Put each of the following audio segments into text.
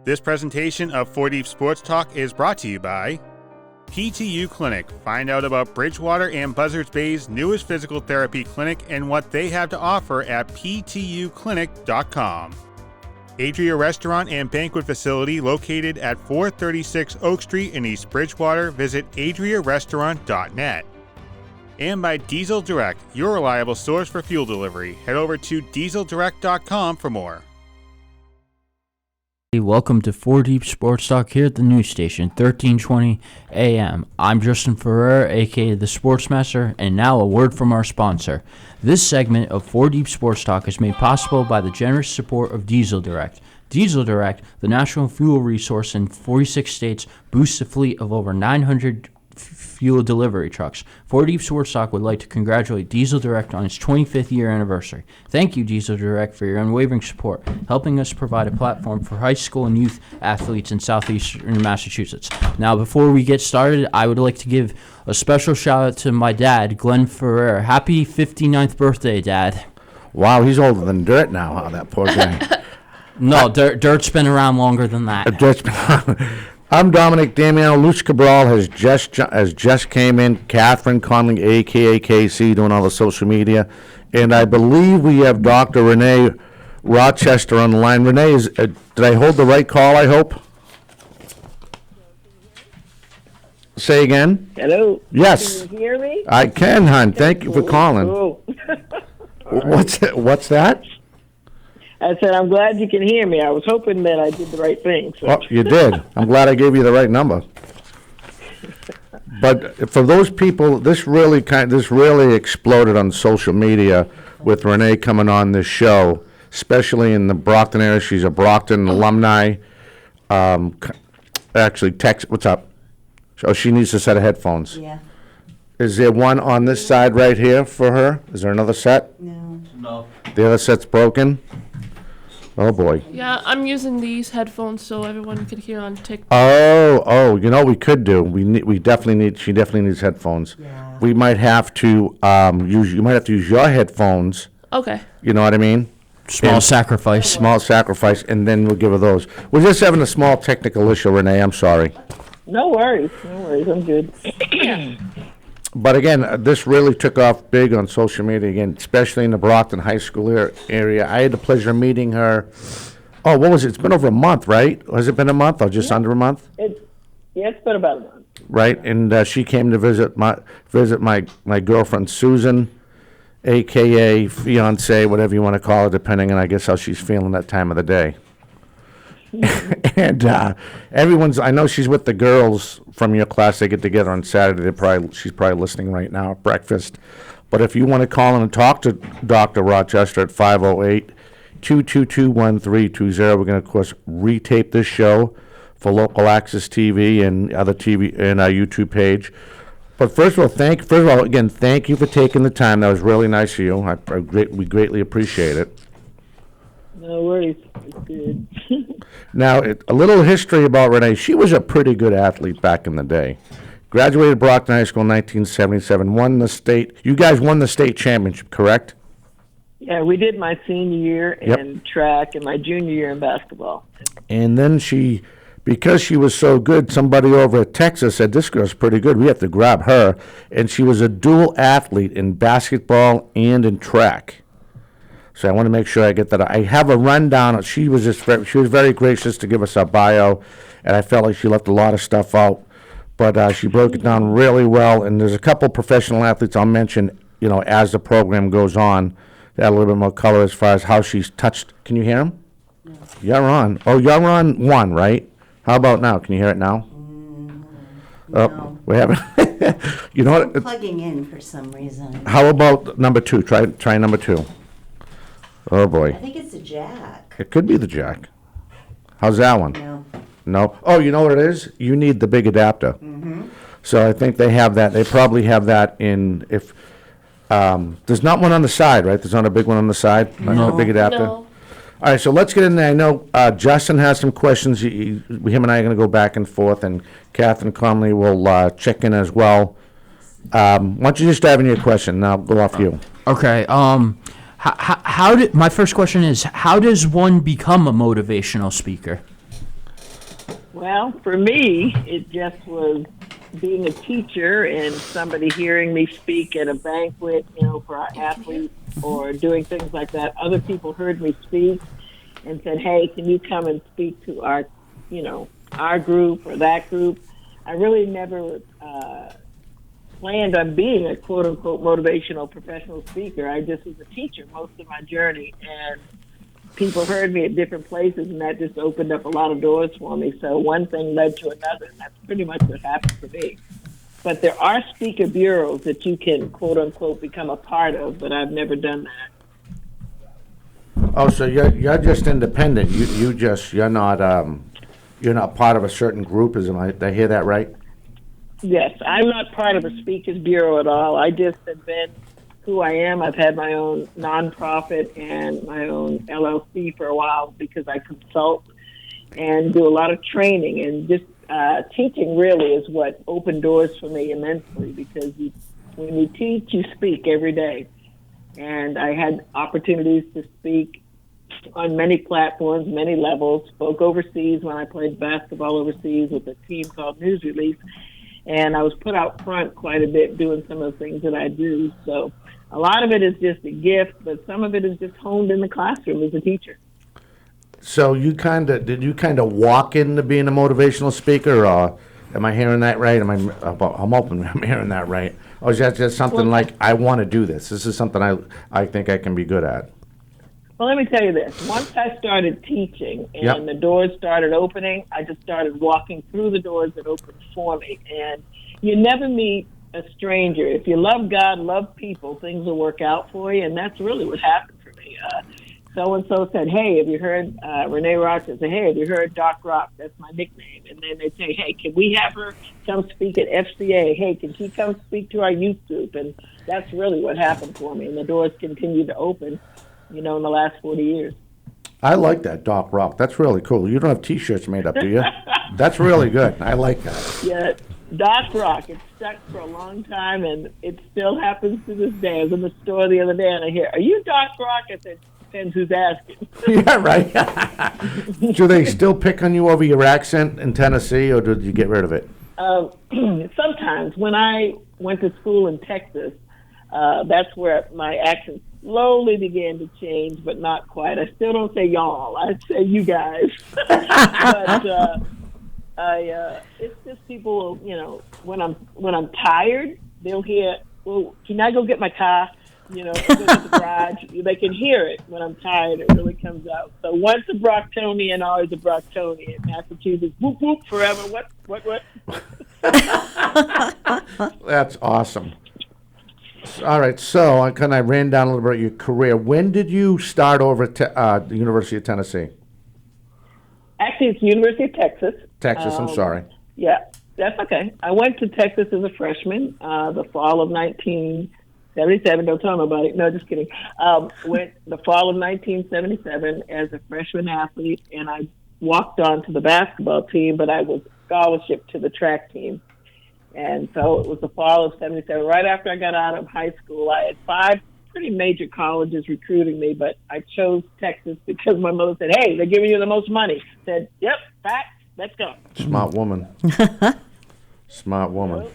This presentation of 4 Deep Sports Talk is brought to you by PTU Clinic. Find out about Bridgewater and Buzzards Bay's newest physical therapy clinic and what they have to offer at ptuclinic.com. Adria Restaurant and Banquet Facility located at 436 Oak Street in East Bridgewater. Visit adriarestaurant.net. And by Diesel Direct, your reliable source for fuel delivery. Head over to dieseldirect.com for more. Welcome to 4 Deep Sports Talk here at the news station, 1320 AM. I'm Justin Ferrer, aka the Sportsmaster, and now a word from our sponsor. This segment of 4 Deep Sports Talk is made possible by the generous support of Diesel Direct. Diesel Direct, the national fuel resource in 46 states, boosts a fleet of over 900 fuel delivery trucks. 4 Deep Sports Talk would like to congratulate Diesel Direct on its 25th year anniversary. Thank you, Diesel Direct, for your unwavering support, helping us provide a platform for high school and youth athletes in southeastern Massachusetts. Now, before we get started, I would like to give a special shout out to my dad, Glenn Ferrer. Happy 59th birthday, Dad. Wow, he's older than dirt now, huh, that poor guy. No, dirt's been around longer than that. Dirt's been I'm Dominic Damiano. Luce Cabral has just came in. Catherine Conley, a.k.a. KC, doing all the social media. And I believe we have Dr. Rene Rochester on the line. Rene, did I hold the right call, I hope? Say again? Hello? Yes. Can you hear me? I can, hon. Thank you for calling. Cool. What's that? I said, I'm glad you can hear me. I was hoping that I did the right thing. So. Oh, you did. I'm glad I gave you the right number. But for those people, this really exploded on social media with Renee coming on this show, especially in the Brockton area. She's a Brockton alumni. Actually, text. What's up? Oh, she needs a set of headphones. Yeah. Is there one on this side right here for her? Is there another set? No. The other set's broken. Oh boy. Yeah, I'm using these headphones so everyone could hear on TikTok. Oh, you know what we could do? She definitely needs headphones. Yeah. We might have to you might have to use your headphones. Okay. You know what I mean? Small sacrifice. And then we'll give her those. We're just having a small technical issue, Renee. I'm sorry. No worries. I'm good. But again, this really took off big on social media again, especially in the Brockton High School area. I had the pleasure of meeting her. Oh, what was it? It's been over a month, right? Has it been a month or just under a month? It's been about a month. Right, and she came to visit my girlfriend Susan, a.k.a. fiance, whatever you want to call her, depending on, I guess, how she's feeling that time of the day. And I know she's with the girls from your class. They get together on Saturday. She's probably listening right now at breakfast. But if you want to call in and talk to Dr. Rochester at 508-222-1320, we're going to, of course, retape this show for local access TV and other TV and our YouTube page. But first of all, thank you for taking the time. That was really nice of you. We greatly appreciate it. No worries. It's good. Now, a little history about Renee. She was a pretty good athlete back in the day. Graduated Brockton High School in 1977. You guys won the state championship, correct? Yeah, we did my senior year in track and my junior year in basketball. And then because she was so good, somebody over at Texas said, this girl's pretty good. We have to grab her. And she was a dual athlete in basketball and in track. So I want to make sure I get that. I have a rundown. She was very gracious to give us a bio, and I felt like she left a lot of stuff out. But she broke it down really well. And there's a couple professional athletes I'll mention, as the program goes on, to add a little bit more color as far as how she's touched. Can you hear them? No. You're on. Oh, you're on one, right? How about now? Can you hear it now? No. We haven't. You know what? Plugging in for some reason. How about number two? Try number two. Oh, boy. I think it's a jack. It could be the jack. How's that one? No? Oh, you know what it is? You need the big adapter. Mm-hmm. So I think they have that. They probably have that there's not one on the side, right? There's not a big one on the side? No. A big adapter? No. All right, so let's get in there. I know Justin has some questions. Him and I are going to go back and forth, and Catherine Conley will check in as well. Why don't you just dive into your question, and I'll go off you. Okay, my first question is, how does one become a motivational speaker? Well, for me, it just was being a teacher and somebody hearing me speak at a banquet, for our athletes or doing things like that. Other people heard me speak and said, "Hey, can you come and speak to our group or that group?" I really never planned on being a quote unquote motivational professional speaker. I just was a teacher most of my journey, and people heard me at different places, and that just opened up a lot of doors for me. So one thing led to another, and that's pretty much what happened to me. But there are speaker bureaus that you can quote unquote become a part of, but I've never done that. Oh, so you're just independent. You're not part of a certain group. Did I hear that right? Yes, I'm not part of a speakers bureau at all. I just have been who I am. I've had my own nonprofit and my own LLC for a while because I consult and do a lot of training, and just teaching really is what opened doors for me immensely, because when you teach, you speak every day. And I had opportunities to speak on many platforms, many levels, spoke overseas when I played basketball overseas with a team called News Release. And I was put out front quite a bit doing some of the things that I do. So a lot of it is just a gift, but some of it is just honed in the classroom as a teacher. So did you kind of walk into being a motivational speaker, or am I hearing that right? I'm hoping I'm hearing that right. Or is that just something like, I want to do this? This is something I think I can be good at. Well, let me tell you this. Once I started teaching and the doors started opening, I just started walking through the doors that opened for me. And you never meet a stranger. If you love God, love people, things will work out for you. And that's really what happened for me. So-and-so said, "Hey, have you heard Rene Rochester? Hey, have you heard Doc Rock?" That's my nickname. And then they say, "Hey, can we have her come speak at FCA? Hey, can she come speak to our youth group?" And that's really what happened for me. And the doors continued to open, in the last 40 years. I like that, Doc Rock. That's really cool. You don't have T-shirts made up, do you? That's really good. I like that. Yeah, Doc Rock. It's stuck for a long time, and it still happens to this day. I was in the store the other day, and I hear, "Are you Doc Rock?" I said, "Depends who's asking." Yeah, right. Do they still pick on you over your accent in Tennessee, or did you get rid of it? Sometimes. When I went to school in Texas, that's where my accent slowly began to change, but not quite. I still don't say y'all. I say you guys. But it's just people, when I'm tired, they'll hear, "Well, can I go get my car? Go to the garage." They can hear it when I'm tired. It really comes out. So once a Brocktonian, always a Brocktonian. Massachusetts, whoop, whoop, forever. What? That's awesome. All right, so I ran down a little bit of your career. When did you start over at the University of Tennessee? Actually, it's University of Texas. Texas, I'm sorry. Yeah, that's okay. I went to Texas as a freshman, the fall of 1977. Don't tell them about it. No, just kidding. Went the fall of 1977 as a freshman athlete, and I walked on to the basketball team, but I was scholarship to the track team. And so it was the fall of 77. Right after I got out of high school, I had 5 pretty major colleges recruiting me, but I chose Texas because my mother said, "Hey, they're giving you the most money." I said, "Yep, facts, let's go." Smart woman. Smart woman. Yep.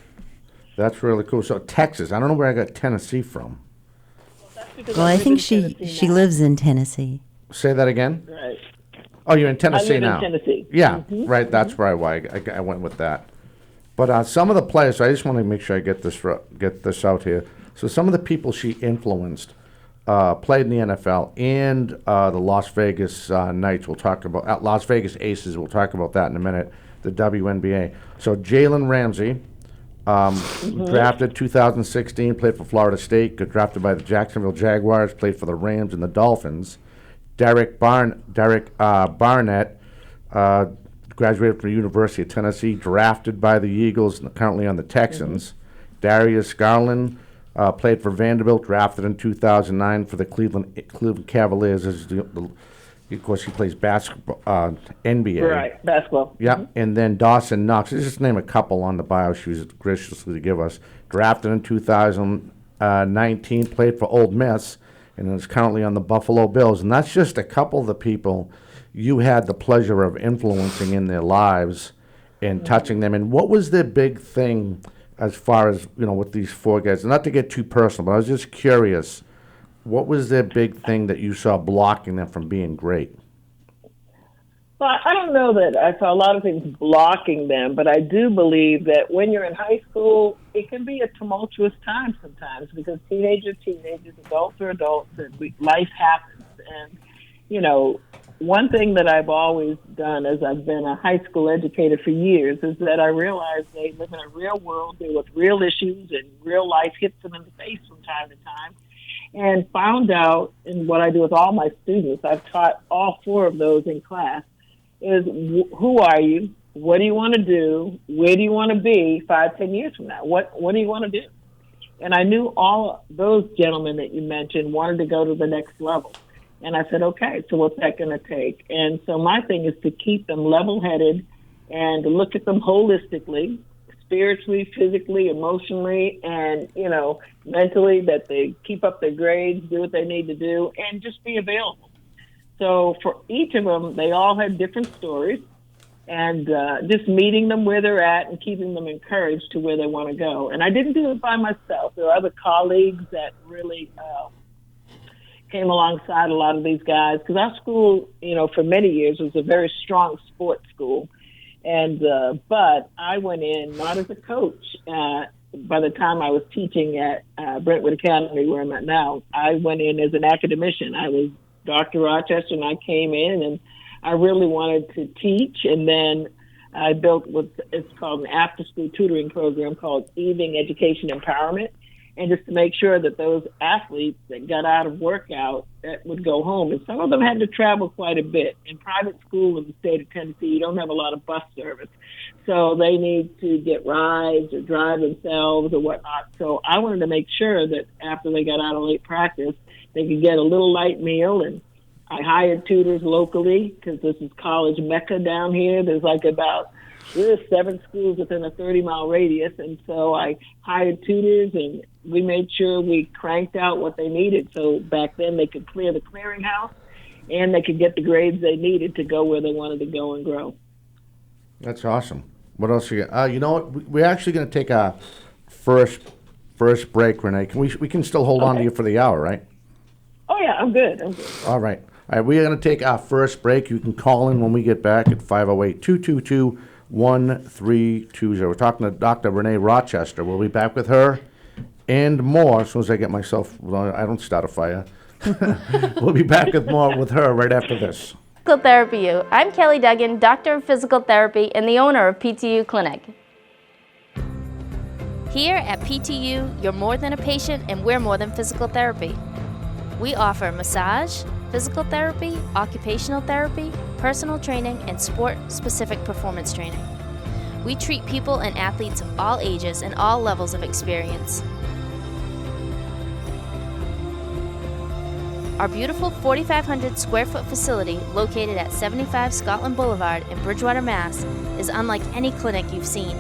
That's really cool. So Texas, I don't know where I got Tennessee from. Well, I think she lives in Tennessee. Say that again? Right. Oh, you're in Tennessee now. I live in Tennessee. Yeah, Mm-hmm. right. That's why I went with that. But some of the players, I just want to make sure I get this out here. So some of the people she influenced played in the NFL and the Las Vegas Knights. We'll talk about Las Vegas Aces. We'll talk about that in a minute. The WNBA. So Jalen Ramsey, drafted 2016, played for Florida State. Got drafted by the Jacksonville Jaguars. Played for the Rams and the Dolphins. Derek Barnett. Graduated from the University of Tennessee, drafted by the Eagles, and currently on the Texans. Darius Garland played for Vanderbilt, drafted in 2009 for the Cleveland Cavaliers. Of course, he plays basketball, NBA. Right, basketball. Yeah, and then Dawson Knox. Let's just name a couple on the bio she was graciously to give us. Drafted in 2019, played for Ole Miss, and is currently on the Buffalo Bills. And that's just a couple of the people you had the pleasure of influencing in their lives and touching them. And what was their big thing as far as, with these 4 guys? Not to get too personal, but I was just curious, what was their big thing that you saw blocking them from being great? Well, I don't know that I saw a lot of things blocking them, but I do believe that when you're in high school, it can be a tumultuous time sometimes because teenagers, adults are adults, and life happens. And, one thing that I've always done as I've been a high school educator for years is that I realize they live in a real world, deal with real issues, and real life hits them in the face from time to time. And found out, in what I do with all my students, I've taught all 4 of those in class, is who are you? What do you want to do? Where do you want to be 5, 10 years from now? What do you want to do? And I knew all those gentlemen that you mentioned wanted to go to the next level. And I said, okay, so what's that going to take? And so my thing is to keep them level-headed and to look at them holistically, spiritually, physically, emotionally, and, mentally, that they keep up their grades, do what they need to do, and just be available. So for each of them, they all had different stories, and just meeting them where they're at and keeping them encouraged to where they want to go. And I didn't do it by myself. There are other colleagues that really came alongside a lot of these guys, because our school, for many years was a very strong sports school. And but I went in not as a coach. By the time I was teaching at Brentwood Academy, where I'm at now, I went in as an academician. I was Dr. Rochester, and I came in, and I really wanted to teach. And then I built it's called an after-school tutoring program called Evening Education Empowerment. And just to make sure that those athletes that got out of workout that would go home, and some of them had to travel quite a bit. In private school in the state of Tennessee, you don't have a lot of bus service. So they need to get rides or drive themselves or whatnot. So I wanted to make sure that after they got out of late practice, they could get a little light meal. And I hired tutors locally because this is college mecca down here. There's like about 7 schools within a 30-mile radius. And so I hired tutors, and we made sure we cranked out what they needed. So back then they could clear the clearinghouse and they could get the grades they needed to go where they wanted to go and grow. That's awesome. What else you got? You know what? We're actually going to take a first break, Renee. We can still hold on to you for the hour, right? Oh, yeah, I'm good. All right. We're going to take our first break. You can call in when we get back at 508-222-1320. We're talking to Dr. Rene Rochester. We'll be back with her and more as soon as I get myself, I don't start a fire. We'll be back with more with her right after this. Physical Therapy U. I'm Kelly Duggan, Doctor of Physical Therapy and the owner of PTU Clinic. Here at PTU, you're more than a patient and we're more than physical therapy. We offer massage, physical therapy, occupational therapy, personal training, and sport-specific performance training. We treat people and athletes of all ages and all levels of experience. Our beautiful 4,500 square foot facility located at 75 Scotland Boulevard in Bridgewater, Mass. is unlike any clinic you've seen.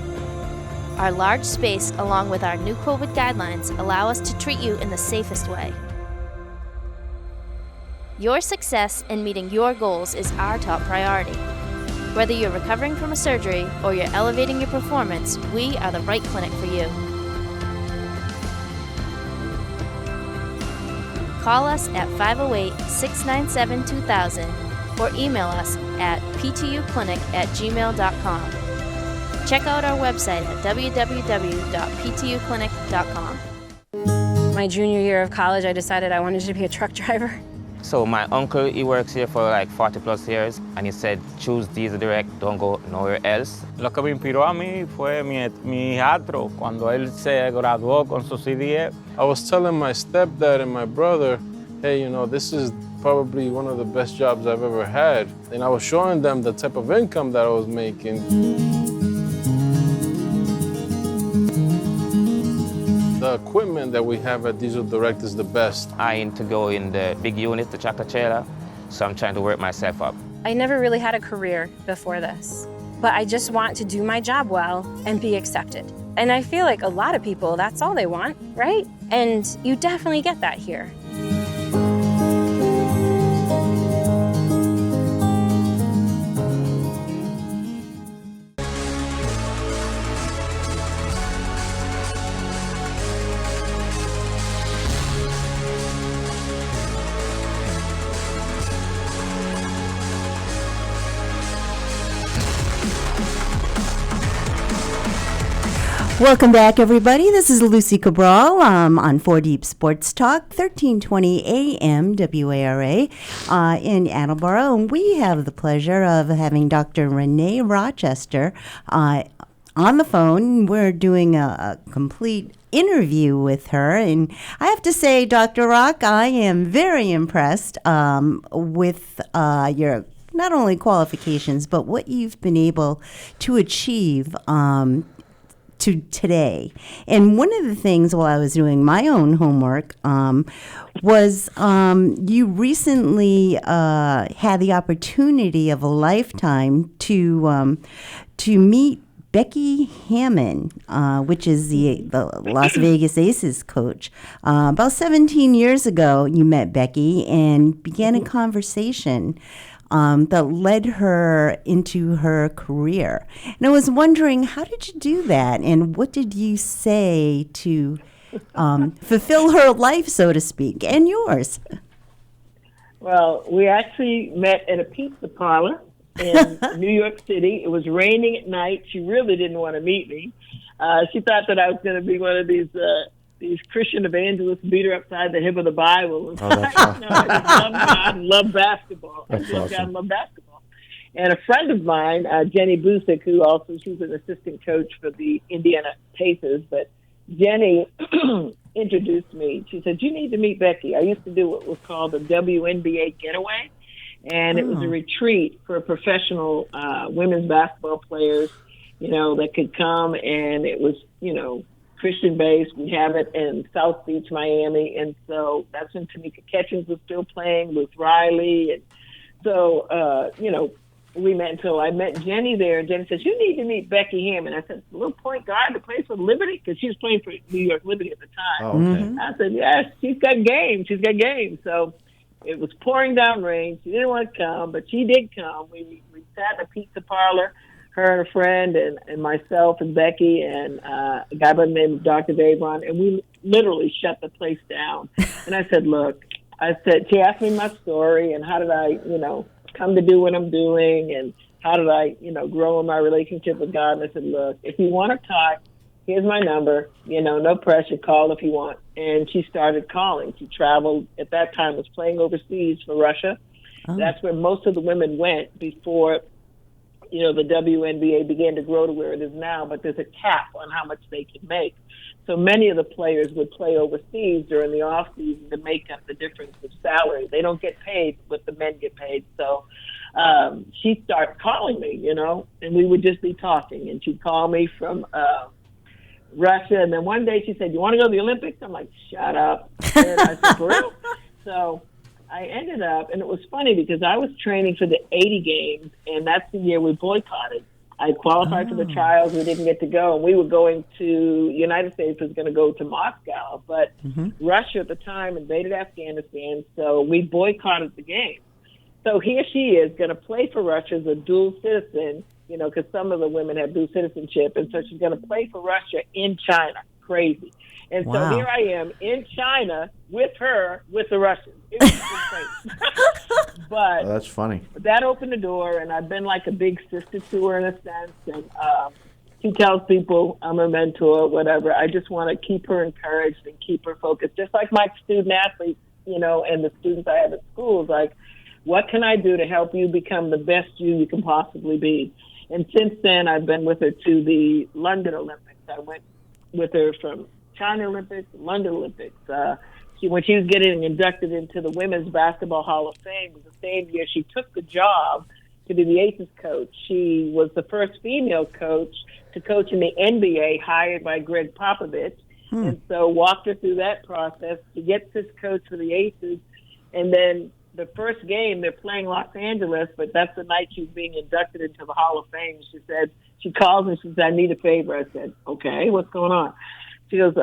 Our large space, along with our new COVID guidelines, allow us to treat you in the safest way. Your success in meeting your goals is our top priority. Whether you're recovering from a surgery or you're elevating your performance, we are the right clinic for you. Call us at 508-697-2000 or email us at ptuclinic@gmail.com. Check out our website at www.ptuclinic.com. My junior year of college, I decided I wanted to be a truck driver. So my uncle, he works here for like 40 plus years, and he said, choose Diesel Direct, don't go nowhere else. Lo que me inspiró a mí fue mi hijastro cuando él se graduó con su CDF. I was telling my stepdad and my brother, hey, this is probably one of the best jobs I've ever had. And I was showing them the type of income that I was making. The equipment that we have at Diesel Direct is the best. I aim to go in the big unit, the tractor trailer, so I'm trying to work myself up. I never really had a career before this, but I just want to do my job well and be accepted. And I feel like a lot of people, that's all they want, right? And you definitely get that here. Welcome back, everybody. This is Lucy Cabral on 4 Deep Sports Talk, 1320 AM WARA in Attleboro. And we have the pleasure of having Dr. Rene Rochester on the phone. We're doing a complete interview with her. And I have to say, Dr. Rock, I am very impressed with your not only qualifications, but what you've been able to achieve to today. And one of the things while I was doing my own homework was you recently had the opportunity of a lifetime to meet Becky Hammond, which is the Las Vegas Aces coach. About 17 years ago, you met Becky and began a conversation that led her into her career. And I was wondering, how did you do that? And what did you say to fulfill her life, so to speak, and yours? Well, we actually met at a pizza parlor in New York City. It was raining at night. She really didn't want to meet me. She thought that I was going to be one of these Christian evangelists, beat her upside the head with the Bible. Oh, that's awesome. No, I just love God and love basketball. That's I love awesome. God and love basketball. And a friend of mine, Jenny Busick, who also, she's an assistant coach for the Indiana Pacers, but Jenny introduced me. She said, you need to meet Becky. I used to do what was called the WNBA Getaway, and it was a retreat for professional women's basketball players, that could come, and it was, Christian based. We have it in South Beach, Miami, and so that's when Tamika Catchings was still playing, Ruth Riley, and so we met until I met Jenny there, and Jenny says, you need to meet Becky Hammond. I said, the little point guard that plays for Liberty, because she was playing for New York Liberty at the time. Oh, okay. I said, yes, she's got game. She's got game. So it was pouring down rain. She didn't want to come, but she did come. We sat in a pizza parlor, her and a friend and myself and Becky and a guy by the name of Dr. Davron, and we literally shut the place down. And I said, look, she asked me my story and how did I, come to do what I'm doing and how did I, grow in my relationship with God. And I said, look, if you want to talk, here's my number, no pressure, call if you want. And she started calling. She traveled, at that time, was playing overseas for Russia. Oh. That's where most of the women went before the WNBA began to grow to where it is now, but there's a cap on how much they can make. So many of the players would play overseas during the off season to make up the difference of salary. They don't get paid what the men get paid. So she started calling me, and we would just be talking. And she'd call me from Russia. And then one day she said, you want to go to the Olympics? I'm like, shut up. And I said, for real? So I ended up, and it was funny because I was training for the 80 games, and that's the year we boycotted. I qualified for the trials. We didn't get to go. And we were going to, the United States was going to go to Moscow, but Russia at the time invaded Afghanistan, so we boycotted the game. So here she is going to play for Russia as a dual citizen, because some of the women have dual citizenship, and so she's going to play for Russia in China. Crazy. And so here I am in China with her, with the Russians. It was crazy. But that's funny. That opened the door, and I've been like a big sister to her in a sense. And she tells people I'm her mentor, whatever. I just want to keep her encouraged and keep her focused, just like my student athletes, and the students I have at schools. Like, what can I do to help you become the best you can possibly be? And since then, I've been with her to the London Olympics. I went with her from China Olympics, London Olympics. When she was getting inducted into the Women's Basketball Hall of Fame, it was the same year she took the job to be the Aces coach. She was the first female coach to coach in the NBA, hired by Greg Popovich, and so walked her through that process to get this coach for the Aces. And then the first game, they're playing Los Angeles, but that's the night she was being inducted into the Hall of Fame. She calls and she said, I need a favor. I said, okay, what's going on? She goes,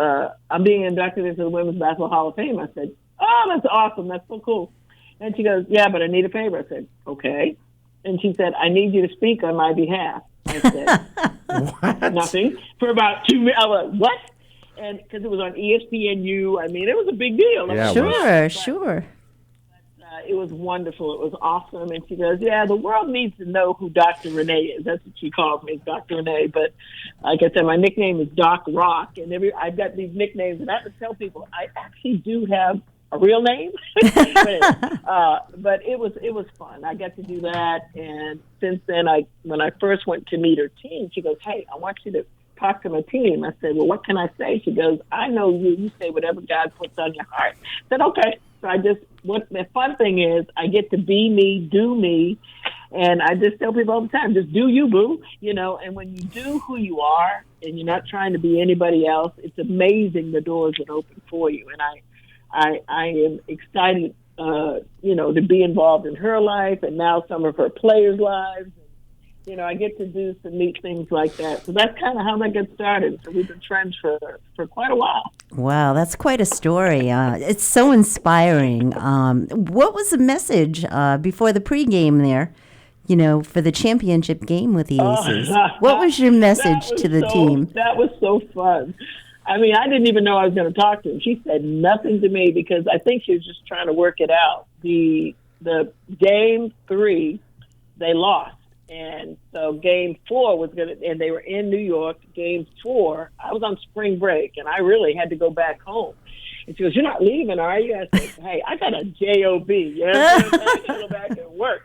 I'm being inducted into the Women's Basketball Hall of Fame. I said, oh, that's awesome. That's so cool. And she goes, yeah, but I need a favor. I said, okay. And she said, I need you to speak on my behalf. I said, What? Nothing. For about 2 minutes. I was like, what? And because it was on ESPNU. I mean, it was a big deal. Yeah, Sure, sure. It was wonderful. It was awesome. And she goes, yeah, the world needs to know who Dr. Rene is. That's what she calls me, is Dr. Rene. But like I said, my nickname is Doc Rock. And I've got these nicknames. And I have to tell people, I actually do have a real name. But it was fun. I got to do that. And since then, when I first went to meet her team, she goes, hey, I want you to talk to my team. I said, well, what can I say? She goes, I know you. You say whatever God puts on your heart. I said, okay. So what the fun thing is, I get to be me, do me. And I just tell people all the time, just do you, boo. And when you do who you are and you're not trying to be anybody else, it's amazing the doors that open for you. And I am excited, to be involved in her life and now some of her players' lives. I get to do some neat things like that. So that's kind of how that gets started. So we've been friends for quite a while. Wow, that's quite a story. It's so inspiring. What was the message before the pregame there, for the championship game with the Aces? What was your message to the team? That was so fun. I mean, I didn't even know I was going to talk to him. She said nothing to me because I think she was just trying to work it out. The game 3, they lost. And so game 4 was and they were in New York. Game 4, I was on spring break, and I really had to go back home. And she goes, you're not leaving, are you? I said, hey, I got a job. I got to go back and work.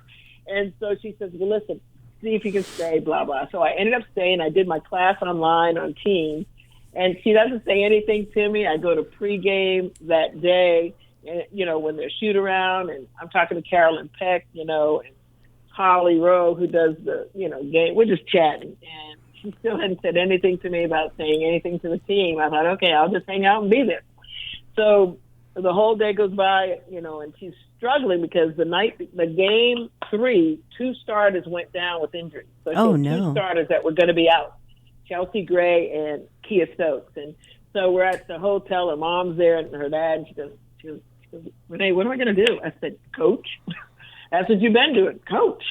And so she says, well, listen, see if you can stay, blah, blah. So I ended up staying. I did my class online on Teams, and she doesn't say anything to me. I go to pregame that day, and, when they're shoot around, and I'm talking to Carolyn Peck, and Holly Rowe, who does the, game. We're just chatting. And she still hadn't said anything to me about saying anything to the team. I thought, okay, I'll just hang out and be there. So the whole day goes by, and she's struggling because the game 3, 2 starters went down with injuries. So she had 2 starters that were going to be out, Chelsea Gray and Kia Stokes. And so we're at the hotel. Her mom's there and her dad. And she goes, Renee, what am I going to do? I said, coach. That's what you've been doing, coach.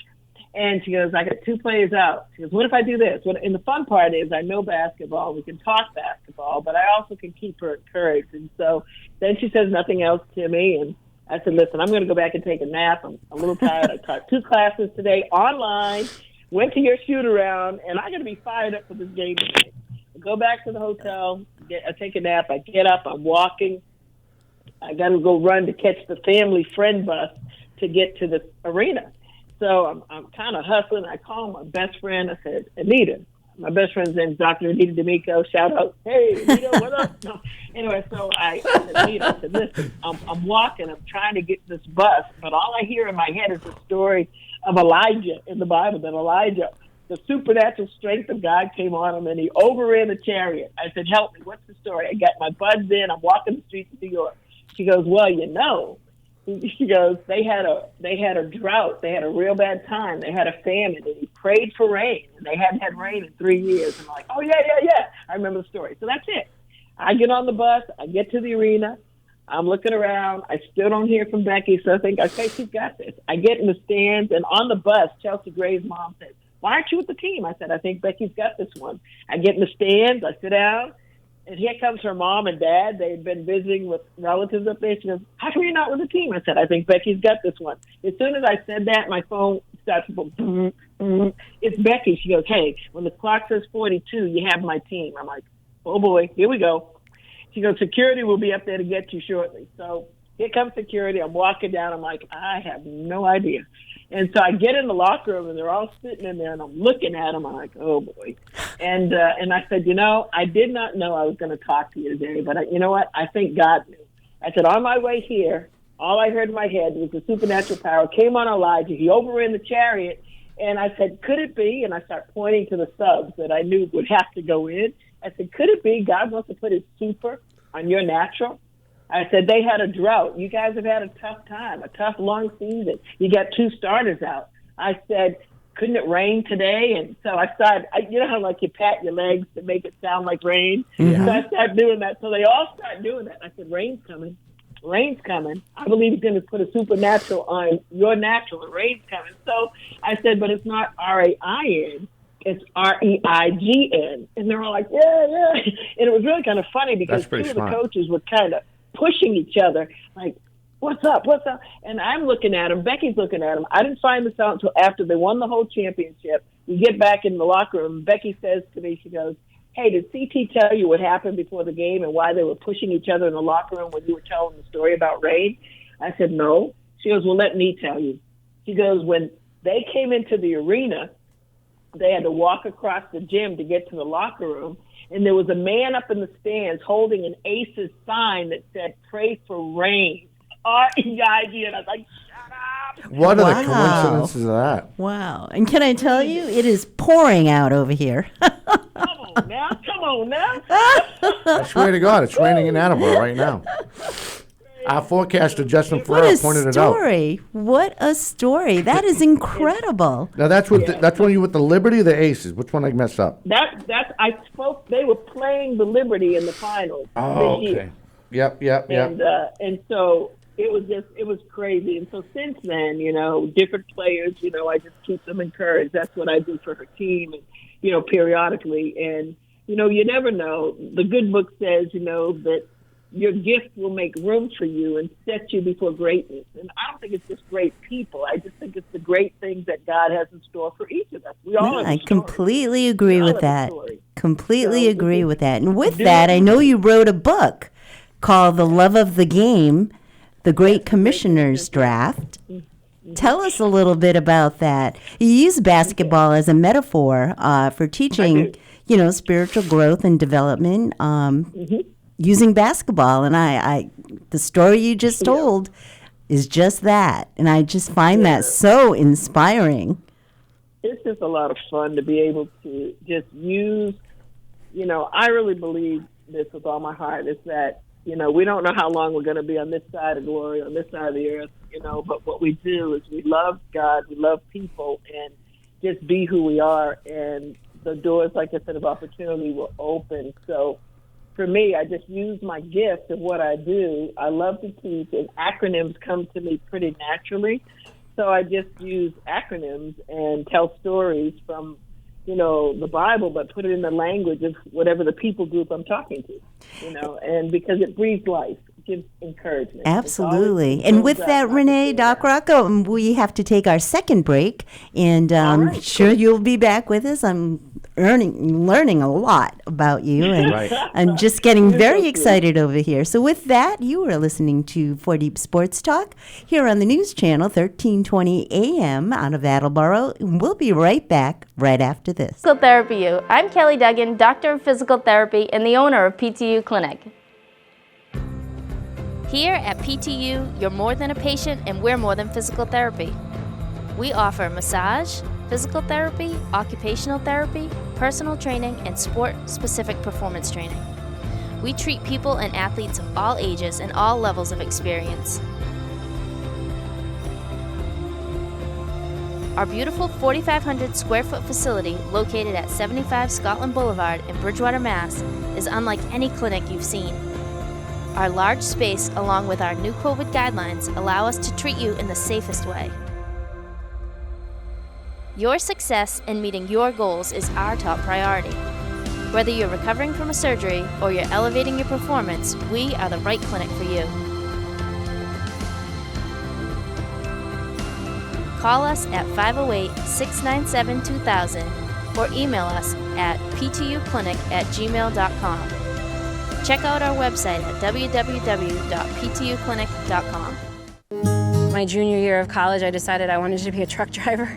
And she goes, I got 2 players out. She goes, what if I do this? And the fun part is I know basketball. We can talk basketball, but I also can keep her encouraged. And so then she says nothing else to me. And I said, listen, I'm going to go back and take a nap. I'm a little tired. I taught 2 classes today online, went to your shoot around, and I'm going to be fired up for this game tonight. I go back to the hotel. I take a nap. I get up. I'm walking. I got to go run to catch the family friend bus to get to the arena. So I'm kind of hustling. I call my best friend. I said, Anita. My best friend's name is Dr. Anita D'Amico. Shout out, hey, Anita, what up? No. Anyway, so I said, Anita, I said, listen, I'm walking. I'm trying to get this bus, but all I hear in my head is the story of Elijah in the Bible, that Elijah, the supernatural strength of God came on him, and he overran the chariot. I said, help me. What's the story? I got my buds in. I'm walking the streets of New York. She goes, well, she goes, they had a drought. They had a real bad time. They had a famine, and he prayed for rain, and they hadn't had rain in 3 years. And I'm like, oh, yeah. I remember the story. So that's it. I get on the bus. I get to the arena. I'm looking around. I still don't hear from Becky, so I think, okay, she's got this. I get in the stands, and on the bus, Chelsea Gray's mom said, why aren't you with the team? I said, I think Becky's got this one. I get in the stands. I sit down. And here comes her mom and dad. They'd been visiting with relatives up there. She goes, how come you're not with the team? I said, I think Becky's got this one. As soon as I said that, my phone starts to go, it's Becky. She goes, hey, when the clock says 42, you have my team. I'm like, oh, boy, here we go. She goes, security will be up there to get you shortly. So here comes security. I'm walking down. I'm like, I have no idea. And so I get in the locker room, and they're all sitting in there, and I'm looking at them. I'm like, oh, boy. And I said, I did not know I was going to talk to you today, but you know what? I think God knew. I said, on my way here, all I heard in my head was the supernatural power came on Elijah. He overran the chariot. And I said, could it be? And I start pointing to the subs that I knew would have to go in. I said, could it be God wants to put his super on your natural? I said, they had a drought. You guys have had a tough time, a tough, long season. You got 2 starters out. I said, couldn't it rain today? And so I started, you know how like you pat your legs to make it sound like rain? Mm-hmm. So I started doing that. So they all started doing that. I said, rain's coming. Rain's coming. I believe he's going to put a supernatural on your natural, and rain's coming. So I said, but it's not R-A-I-N. It's R-E-I-G-N. And they're all like, yeah. And it was really kind of funny because 2 of the coaches were kind of pushing each other, like, what's up? What's up? And I'm looking at him. Becky's looking at him. I didn't find this out until after they won the whole championship. We get back in the locker room. Becky says to me, she goes, hey, did CT tell you what happened before the game and why they were pushing each other in the locker room when you were telling the story about Rain? I said, no. She goes, well, let me tell you. She goes, when they came into the arena, they had to walk across the gym to get to the locker room, and there was a man up in the stands holding an Aces sign that said, pray for Rain. R-E-I-D, and I was like, shut up. What are the coincidences of that? Wow. And can I tell you, it is pouring out over here. Come on now. I swear to God, it's raining in Attleboro right now. Our forecaster, Justin Ferrer, pointed it out. What a story. That is incredible. Now, that's when you with the Liberty or the Aces? Which one I messed up? I spoke, they were playing the Liberty in the finals this year. Yep. And so it was crazy. And so since then, different players, I just keep them encouraged. That's what I do for her team, and, periodically. And, you never know. The good book says, that your gift will make room for you and set you before greatness. And I don't think it's just great people. I just think it's the great things that God has in store for each of us. We all have a story. I completely agree with that. Completely agree with that. And with that, I know you wrote a book called The Love of the Game, The Great Commissioner's Draft. Tell us a little bit about that. You use basketball as a metaphor for teaching, spiritual growth and development. Using basketball, and I the story you just told is just that, and I just find that so inspiring. It's just a lot of fun to be able to just use, I really believe this with all my heart, is that, we don't know how long we're going to be on this side of glory, on this side of the earth, but what we do is we love God, we love people, and just be who we are, and the doors, like I said, of opportunity will open. So for me, I just use my gift of what I do. I love to teach, and acronyms come to me pretty naturally. So I just use acronyms and tell stories from, the Bible, but put it in the language of whatever the people group I'm talking to, and because it breathes life, it gives encouragement. Absolutely. And with that, Rene, Doc Rocco, we have to take our second break, and I'm sure you'll be back with us. I'm learning a lot about you, and I'm just getting very excited over here. So with that, you are listening to 4 Deep Sports Talk here on the News Channel, 1320 AM out of Attleboro. We'll be right back right after this. Physical Therapy U. I'm Kelly Duggan, Doctor of Physical Therapy and the owner of PTU Clinic. Here at PTU, you're more than a patient and we're more than physical therapy. We offer massage, physical therapy, occupational therapy, personal training, and sport-specific performance training. We treat people and athletes of all ages and all levels of experience. Our beautiful 4,500 square foot facility located at 75 Scotland Boulevard in Bridgewater, Mass. is unlike any clinic you've seen. Our large space, along with our new COVID guidelines, allow us to treat you in the safest way. Your success in meeting your goals is our top priority. Whether you're recovering from a surgery or you're elevating your performance, we are the right clinic for you. Call us at 508-697-2000 or email us at ptuclinic@gmail.com. Check out our website at www.ptuclinic.com. My junior year of college, I decided I wanted to be a truck driver.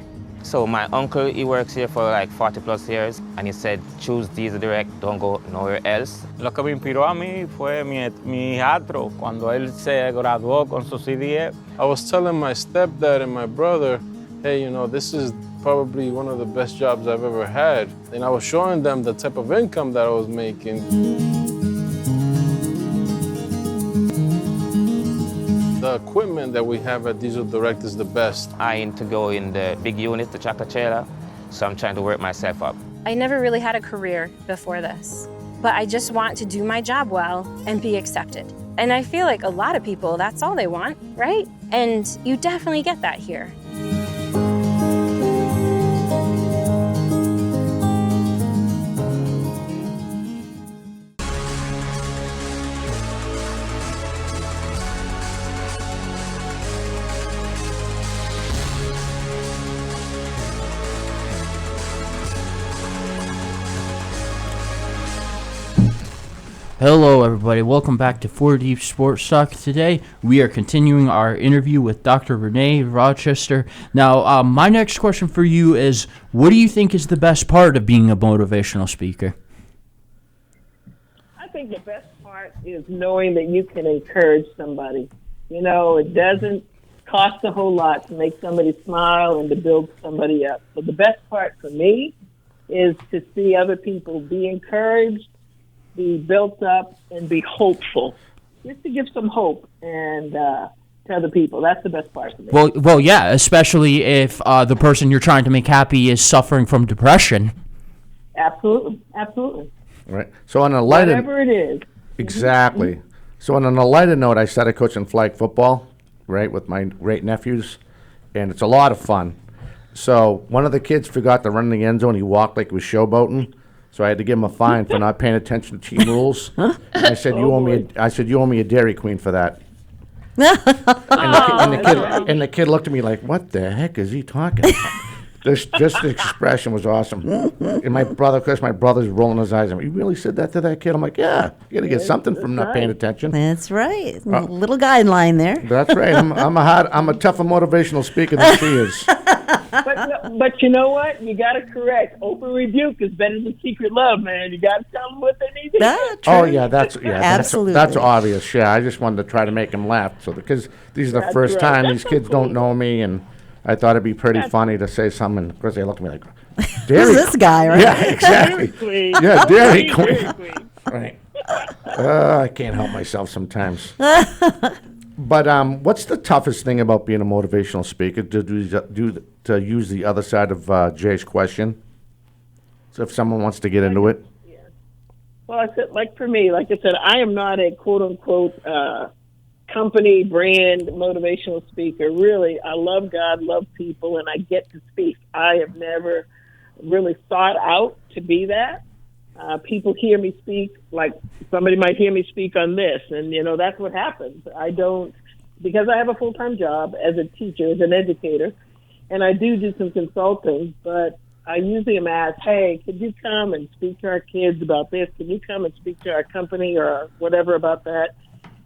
So my uncle, he works here for like 40 plus years, and he said, choose diesel direct, don't go nowhere else. Lo que me inspiró a mí fue mi hijastro, cuando él se graduó con su CDE. I was telling my stepdad and my brother, hey, this is probably one of the best jobs I've ever had. And I was showing them the type of income that I was making. The equipment that we have at Diesel Direct is the best. I aim to go in the big unit, the tractor trailer, so I'm trying to work myself up. I never really had a career before this, but I just want to do my job well and be accepted. And I feel like a lot of people, that's all they want, right? And you definitely get that here. Hello, everybody. Welcome back to 4 Deep Sports Talk. Today, we are continuing our interview with Dr. Rene Rochester. Now, my next question for you is, what do you think is the best part of being a motivational speaker? I think the best part is knowing that you can encourage somebody. You know, it doesn't cost a whole lot to make somebody smile and to build somebody up. So the best part for me is to see other people be encouraged, be built up, and be hopeful. Just to give some hope and to other people. That's the best part for me. Well, yeah, especially if the person you're trying to make happy is suffering from depression. Absolutely. Absolutely. Right. So on a lighter, Whatever it is. exactly. So on a lighter note, I started coaching flag football, right, with my great nephews, and it's a lot of fun. So one of the kids forgot to run in the end zone. He walked like he was showboating. So I had to give him a fine for not paying attention to team rules. And I said, "You owe me." I said, "You owe me a Dairy Queen for that." and the kid looked at me like, "What the heck is he talking about?" Just the expression was awesome. And my brother, of course, my brother's rolling his eyes. You really said that to that kid? I'm like, yeah, you got to get something from not paying attention. That's right. A little guideline there. That's right. I'm a tougher motivational speaker than she is. But you know what? You got to correct. Open rebuke is better than secret love, man. You got to tell them what they need to hear. Oh yeah, Absolutely. That's obvious. Yeah, I just wanted to try to make him laugh. So because these are the first time these kids don't know me, and I thought it'd be pretty funny to say something. Of course, they look at me like, Who's this guy, right? Yeah, exactly. Queen. Yeah, Dairy Queen. Dairy Queen. Right. I can't help myself sometimes. But what's the toughest thing about being a motivational speaker? To use the other side of Jay's question. So if someone wants to get into it. Yeah. Well, I said, like for me, like I said, I am not a quote unquote company brand motivational speaker. Really, I love God, love people, and I get to speak. I have never really sought out to be that. People hear me speak, like somebody might hear me speak on this, and that's what happens. I don't, because I have a full-time job as a teacher, as an educator, and I do some consulting, but I usually am asked, hey, could you come and speak to our kids about this? Can you come and speak to our company or whatever about that?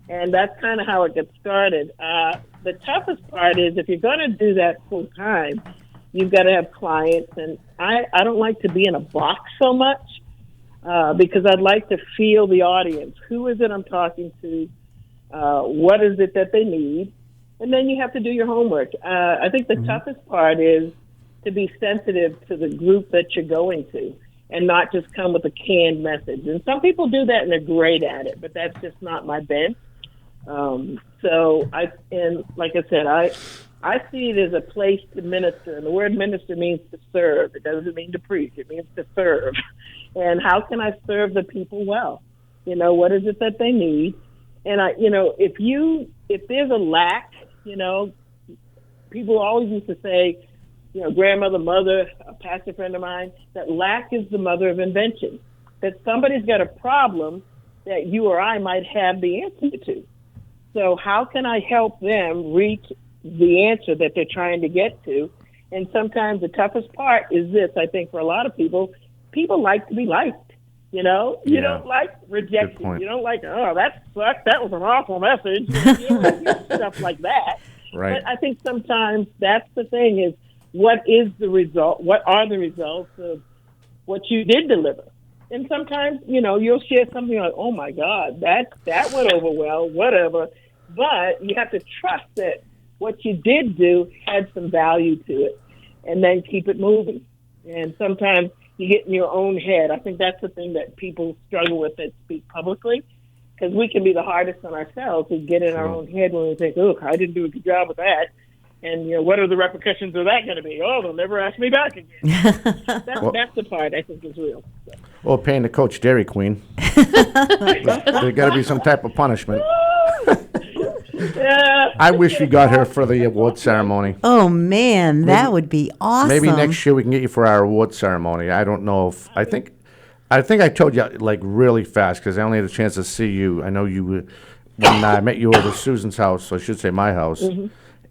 And that's kind of how it gets started. The toughest part is if you're going to do that full-time, you've got to have clients, and I don't like to be in a box so much. Because I'd like to feel the audience. Who is it I'm talking to? What is it that they need? And then you have to do your homework. I think the toughest part is to be sensitive to the group that you're going to and not just come with a canned message. And some people do that and they're great at it, but that's just not my bent. Like I said, I see it as a place to minister. And the word minister means to serve. It doesn't mean to preach. It means to serve. And how can I serve the people well? What is it that they need? And if there's a lack, people always used to say, grandmother, mother, a pastor friend of mine, that lack is the mother of invention. That somebody's got a problem that you or I might have the answer to. So how can I help them reach the answer that they're trying to get to? And sometimes the toughest part is this, I think, for a lot of people like to be liked. You don't like rejection. You don't like, oh, that sucked. That was an awful message. You don't like stuff like that. Right. But I think sometimes that's the thing is, what is the result? What are the results of what you did deliver? And sometimes, you'll share something like, oh, my God, that went over well, whatever. But you have to trust that what you did do had some value to it and then keep it moving. And sometimes you get in your own head. I think that's the thing that people struggle with that speak publicly, because we can be the hardest on ourselves. We get in our own head when we think, oh, I didn't do a good job with that. And, what are the repercussions of that going to be? Oh, they'll never ask me back again. That's the part I think is real. So. Well, paying the coach Dairy Queen. There's got to be some type of punishment. Yeah. I wish we got her for the award ceremony. Oh, man, that would be awesome. Maybe next year we can get you for our award ceremony. I don't know if I think I told you like really fast because I only had a chance to see you. I know you when I met you over at Susan's house, so I should say my house. Mm-hmm.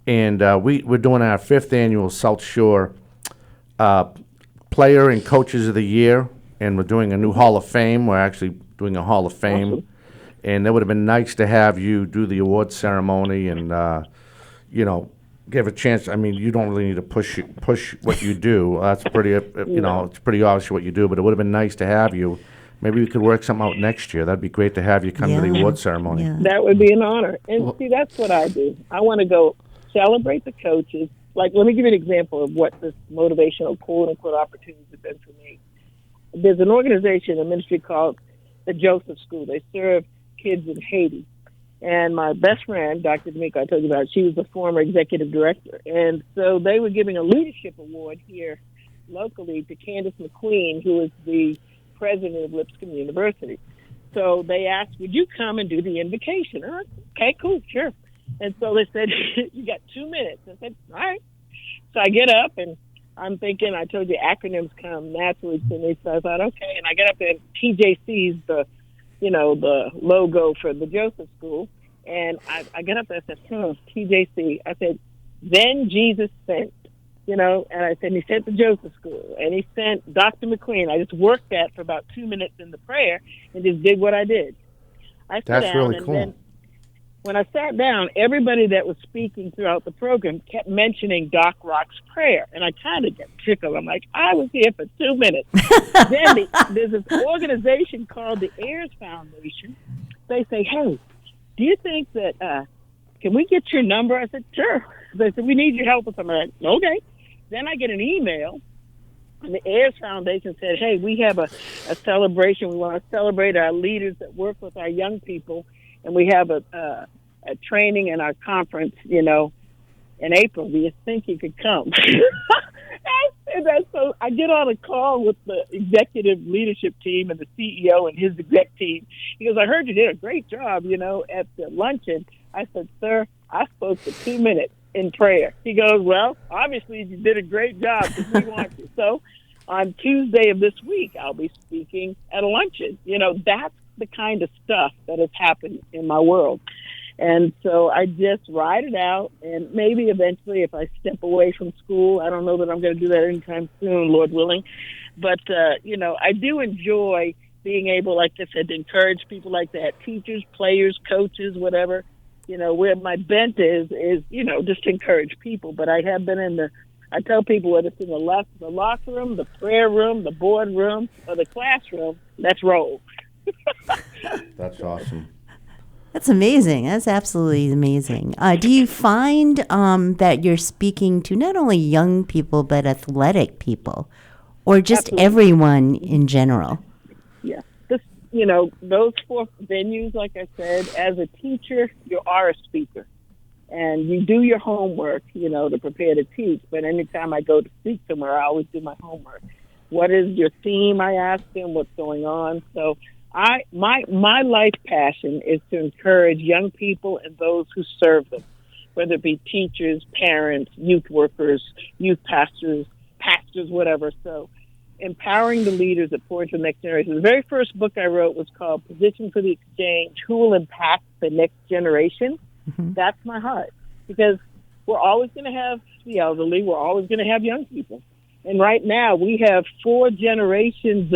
And we're doing our 5th annual South Shore Player and Coaches of the Year, and we're doing a new Hall of Fame. We're actually doing a Hall of Fame. Awesome. And it would have been nice to have you do the award ceremony and, you know, give a chance. I mean, you don't really need to push what you do. That's pretty, you know, it's pretty obvious what you do, but it would have been nice to have you. Maybe we could work something out next year. That'd be great to have you come to the award ceremony. Yeah. That would be an honor. And see, that's what I do. I want to go celebrate the coaches. Like, let me give you an example of what this motivational quote-unquote opportunities have been for me. There's an organization, a ministry called the Joseph School. They serve kids in Haiti. And my best friend, Dr. D'Amico, I told you about, she was the former executive director. And so they were giving a leadership award here locally to Candace McQueen, who is the president of Lipscomb University. So they asked, would you come and do the invocation? I said, okay, cool, sure. And so they said, you got 2 minutes. I said, all right. So I get up, and I'm thinking, I told you acronyms come naturally to me. So I thought, okay. And I get up, and TJC's the logo for the Joseph School. And I get up there and I said, TJC. I said, then Jesus sent, and I said, he sent the Joseph School, and he sent Dr. McQueen. I just worked that for about 2 minutes in the prayer and just did what I did. I sat down, really and cool. then when I sat down, everybody that was speaking throughout the program kept mentioning Doc Rock's prayer, and I kind of got tickled. I'm like, I was here for 2 minutes. Then there's this organization called the Heirs Foundation. They say, hey, do you think that, can we get your number? I said, sure. They said, we need your help with something. I'm like, okay. Then I get an email, and the Heirs Foundation said, hey, we have a celebration. We want to celebrate our leaders that work with our young people, and we have a training and our conference, in April. Do you think you could come? So I get on a call with the executive leadership team and the CEO and his exec team. He goes, I heard you did a great job, at the luncheon. I said, sir, I spoke for 2 minutes in prayer. He goes, well, obviously you did a great job because we want you. So on Tuesday of this week, I'll be speaking at a luncheon. That's the kind of stuff that has happened in my world. And so I just ride it out, and maybe eventually if I step away from school, I don't know that I'm going to do that anytime soon, Lord willing. But, I do enjoy being able, like I said, to encourage people like that, teachers, players, coaches, whatever. Where my bent is, just to encourage people. But I have been I tell people whether it's in the locker room, the prayer room, the board room, or the classroom, let's roll. That's awesome. That's amazing. That's absolutely amazing. Do you find that you're speaking to not only young people, but athletic people, or just Absolutely. Everyone in general? Yeah. Those 4 venues, like I said, as a teacher, you are a speaker. And you do your homework, to prepare to teach. But anytime I go to speak somewhere, I always do my homework. What is your theme? I ask them what's going on. So my life passion is to encourage young people and those who serve them, whether it be teachers, parents, youth workers, youth pastors, whatever. So empowering the leaders that pour into the next generation. The very first book I wrote was called Position for the Exchange, Who Will Impact the Next Generation? Mm-hmm. That's my heart, because we're always going to have the elderly. We're always going to have young people. And right now we have 4 generations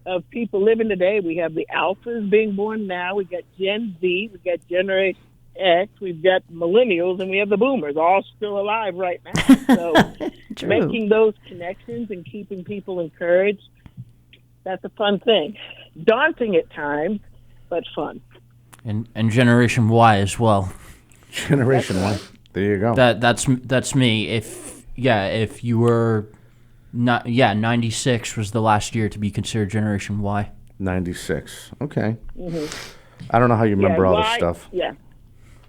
of people living today. We have the alphas being born now. We got Gen Z. We got Generation X. We've got millennials, and we have the boomers, all still alive right now. So making those connections and keeping people encouraged, that's a fun thing. Daunting at times, but fun. And Generation Y as well. Generation Y. There you go. That's me. If you were 96 was the last year to be considered Generation Y. 96. Okay. Mm-hmm. I don't know how you remember all this stuff. Yeah.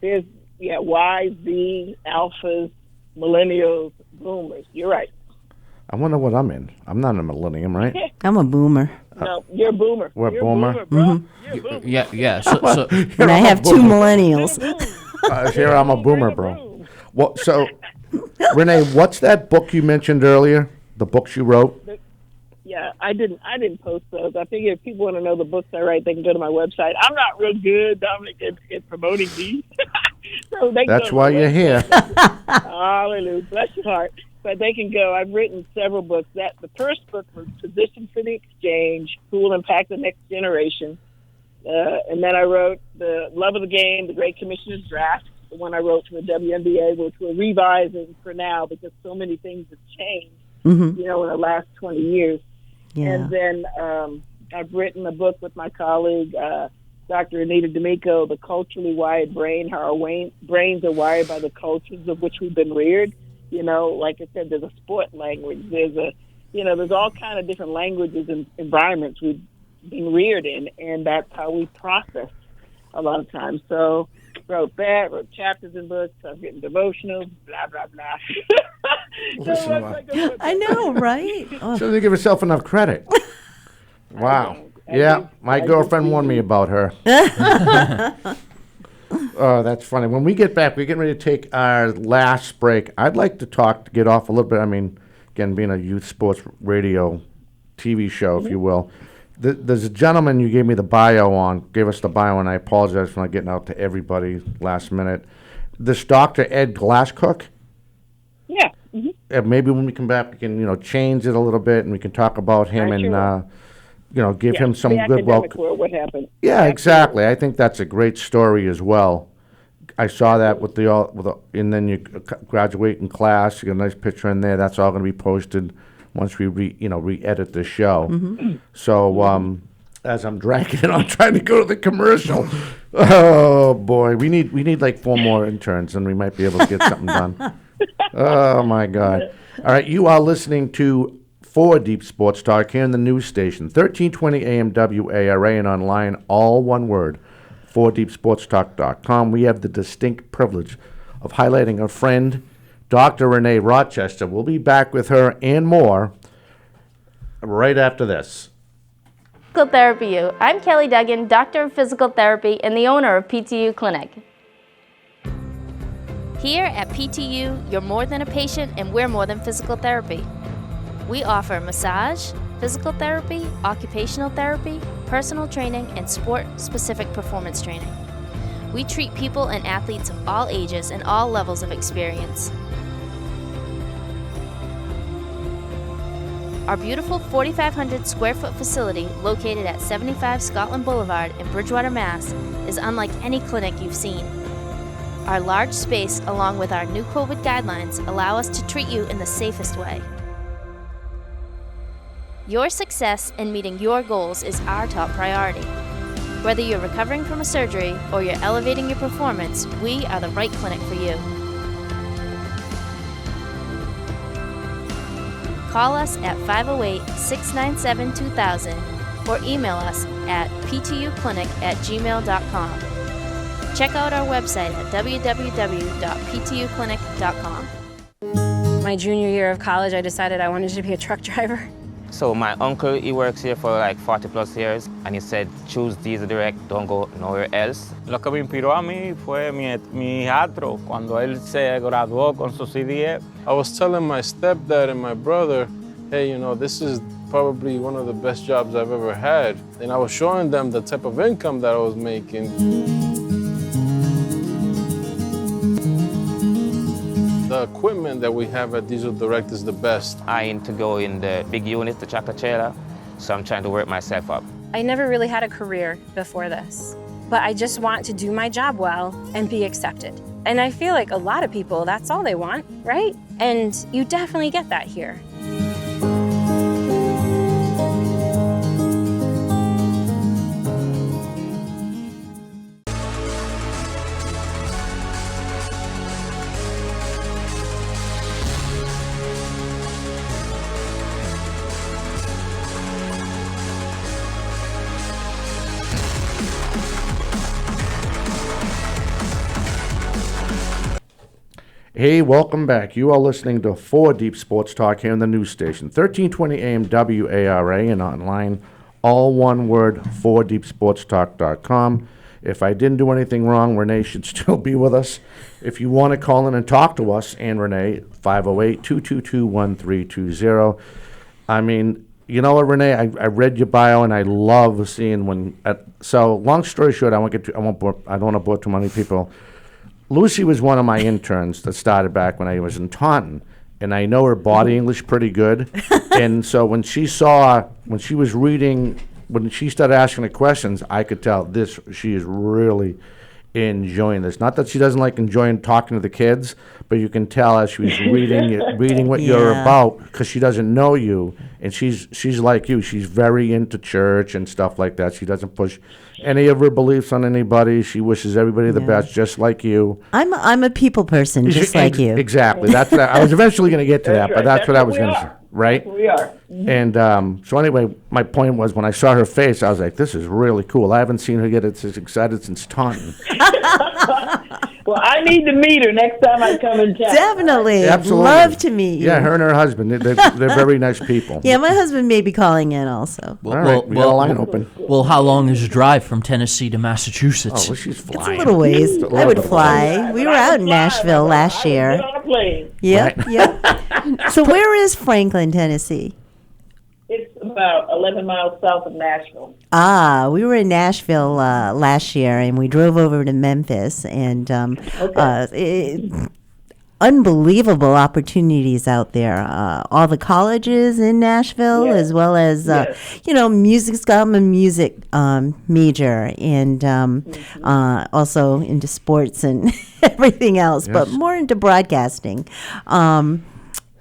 There's Y, Z, alphas, millennials, boomers. You're right. I wonder what I'm in. I'm not a millennium, right? I'm a boomer. No, you're a boomer. We're you're boomer? A boomer, bro. Mm-hmm. You're a boomer. Yeah. So and I have 2 millennials. Here I'm a boomer, bro. Well, so Renee, what's that book you mentioned earlier? The books you wrote? Yeah, I didn't post those. I figure if people want to know the books I write, they can go to my website. I'm not real good, Dominic, in promoting these. So they That's why you're here. Hallelujah. Bless your heart. But they can go. I've written several books. The first book was Position for the Exchange, Who Will Impact the Next Generation. And then I wrote The Love of the Game, The Great Commissioner's Draft, the one I wrote for the WNBA, which we're revising for now because so many things have changed, in the last 20 years. Yeah. And then I've written a book with my colleague, Dr. Anita D'Amico, The Culturally Wired Brain, How Our Brains Are Wired by the Cultures of Which We've Been Reared. Like I said, there's a sport language. There's all kind of different languages and environments we've been reared in, and that's how we process a lot of times. So wrote chapters in books, I've written devotionals, blah, blah, blah. I know, right? She doesn't give herself enough credit. Wow. My girlfriend warned me about her. Oh, that's funny. When we get back, we're getting ready to take our last break. I'd like to get off a little bit. I mean, again, being a youth sports radio TV show, if you will. There's a gentleman you gave me the bio on, gave us the bio, and I apologize for not getting out to everybody last minute. This Dr. Ed Glasscook. Yeah. Maybe when we come back, we can, change it a little bit, and we can talk about him give him some good welcome. What happened? Yeah, exactly. I think that's a great story as well. I saw that and then you graduate in class. You got a nice picture in there. That's all going to be posted once we re-edit the show. So as I'm dragging it on, trying to go to the commercial, oh boy, we need like 4 more interns, and we might be able to get something done. Oh my God! All right, you are listening to 4 Deep Sports Talk here in the news station, 1320 AM WARA, and online, all one word, 4deepsportstalk.com. We have the distinct privilege of highlighting our friend, Dr. Rene Rochester. We'll be back with her and more right after this. Physical Therapy U. I'm Kelly Duggan, Doctor of Physical Therapy and the owner of PTU Clinic. Here at PTU, you're more than a patient and we're more than physical therapy. We offer massage, physical therapy, occupational therapy, personal training, and sport-specific performance training. We treat people and athletes of all ages and all levels of experience. Our beautiful 4,500 square foot facility located at 75 Scotland Boulevard in Bridgewater, Mass. is unlike any clinic you've seen. Our large space, along with our new COVID guidelines, allow us to treat you in the safest way. Your success in meeting your goals is our top priority. Whether you're recovering from a surgery or you're elevating your performance, we are the right clinic for you. Call us at 508-697-2000 or email us at ptuclinic@gmail.com. Check out our website at www.ptuclinic.com. My junior year of college, I decided I wanted to be a truck driver. So my uncle, he works here for like 40 plus years, and he said, choose Diesel Direct, don't go nowhere else. Lo que me inspiró a mí fue mi hijastro, cuando él se graduó con su CDE. I was telling my stepdad and my brother, hey, this is probably one of the best jobs I've ever had. And I was showing them the type of income that I was making. The equipment that we have at Diesel Direct is the best. I aim to go in the big unit, the tractor trailer, so I'm trying to work myself up. I never really had a career before this, but I just want to do my job well and be accepted. And I feel like a lot of people, that's all they want, right? And you definitely get that here. Hey, welcome back. You are listening to 4 Deep Sports Talk here in the news station, 1320 AM WARA, and online, all one word, 4deepsportstalk.com. If I didn't do anything wrong, Renee should still be with us. If you want to call in and talk to us and Renee, 508-222-1320. I mean, you know what, Renee? I read your bio and I love seeing so long story short, I don't want to bore too many people. Lucy was one of my interns that started back when I was in Taunton, and I know her body English pretty good. And so when she was reading when she started asking the questions, I could tell she is really enjoying this. Not that she doesn't like enjoying talking to the kids, but you can tell as she was reading what you're about, because she doesn't know you, and she's like you. She's very into church and stuff like that. She doesn't push any of her beliefs on anybody. She wishes everybody the best, just like you. I'm a people person, just like you. Exactly. That's what I was eventually going to get to that, but that's what I was going to say. Right? We are. Mm-hmm. And so anyway, my point was when I saw her face, I was like, this is really cool. I haven't seen her get as excited since Taunton. Well, I need to meet her next time I come in town. Definitely. Absolutely. Love to meet you. Yeah, her and her husband, they're very nice people. Yeah, my husband may be calling in also. All right, we got a line open. Well, how long is the drive from Tennessee to Massachusetts? Oh, well, she's It's flying. a little ways. I would fly. We were out in Nashville last year. Get on a plane. Yep, yep. So where is Franklin, Tennessee? It's about 11 miles south of Nashville. We were in Nashville last year, and we drove over to Memphis, and unbelievable opportunities out there. All the colleges in Nashville, as well as music. I'm a music major, and also into sports and everything else, but more into broadcasting.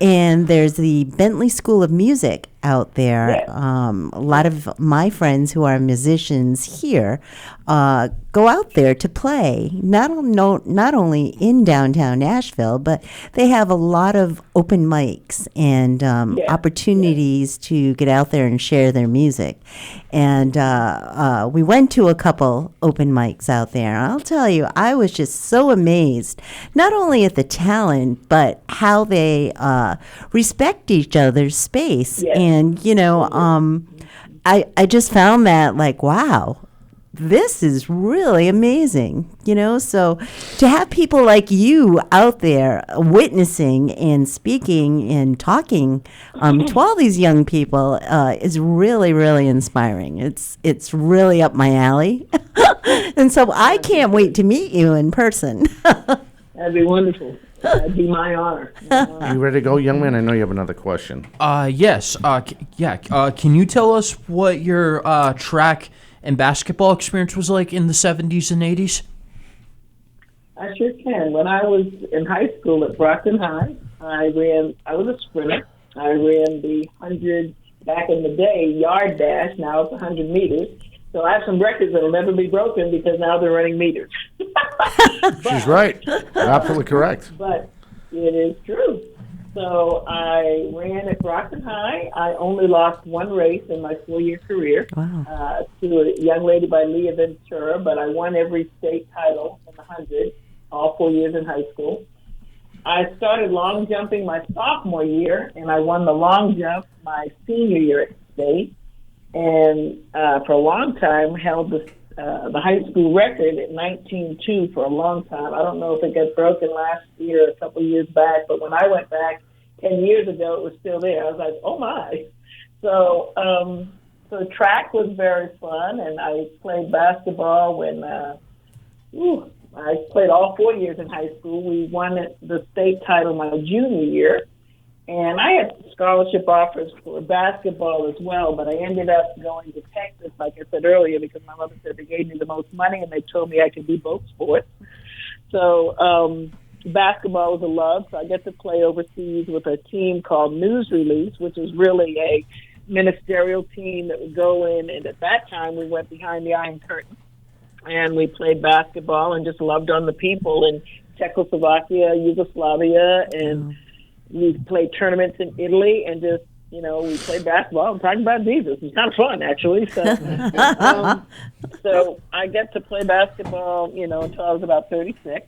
And there's the Bentley School of Music out there. A lot of my friends who are musicians here go out there to play, not only in downtown Nashville, but they have a lot of open mics and opportunities to get out there and share their music. And we went to a couple open mics out there. I'll tell you, I was just so amazed, not only at the talent, but how they respect each other's space. And, I just found that like, wow, this is really amazing, so to have people like you out there witnessing and speaking and talking to all these young people is really, really inspiring. It's really up my alley. And so I can't wait to meet you in person. That'd be wonderful. That'd be my honor. You ready to go, young man? I know you have another question. Yes. Can you tell us what your track and basketball experience was like in the 70s and 80s? I sure can. When I was in high school at Brockton High, I was a sprinter. I ran the 100, back in the day, yard dash. Now it's 100 meters. So I have some records that'll never be broken because now they're running meters. She's right. Absolutely correct. But it is true. So I ran at Brockton High. I only lost one race in my 4-year career to a young lady by Leah Ventura, but I won every state title in the 100, all 4 years in high school. I started long jumping my sophomore year, and I won the long jump my senior year at state. And for a long time held the high school record at 19.2 for a long time. I don't know if it got broken last year, a couple years back, but when I went back 10 years ago, it was still there. I was like, oh my. So track was very fun, and I played basketball when I played all 4 years in high school. We won the state title my junior year. And I had scholarship offers for basketball as well, but I ended up going to Texas, like I said earlier, because my mother said they gave me the most money and they told me I could do both sports. So basketball was a love, so I get to play overseas with a team called News Release, which is really a ministerial team that would go in, and at that time we went behind the Iron Curtain. And we played basketball and just loved on the people in Czechoslovakia, Yugoslavia, and we played tournaments in Italy, and just, we played basketball and talking about Jesus. It's kind of fun, actually. So, so I get to play basketball, until I was about 36,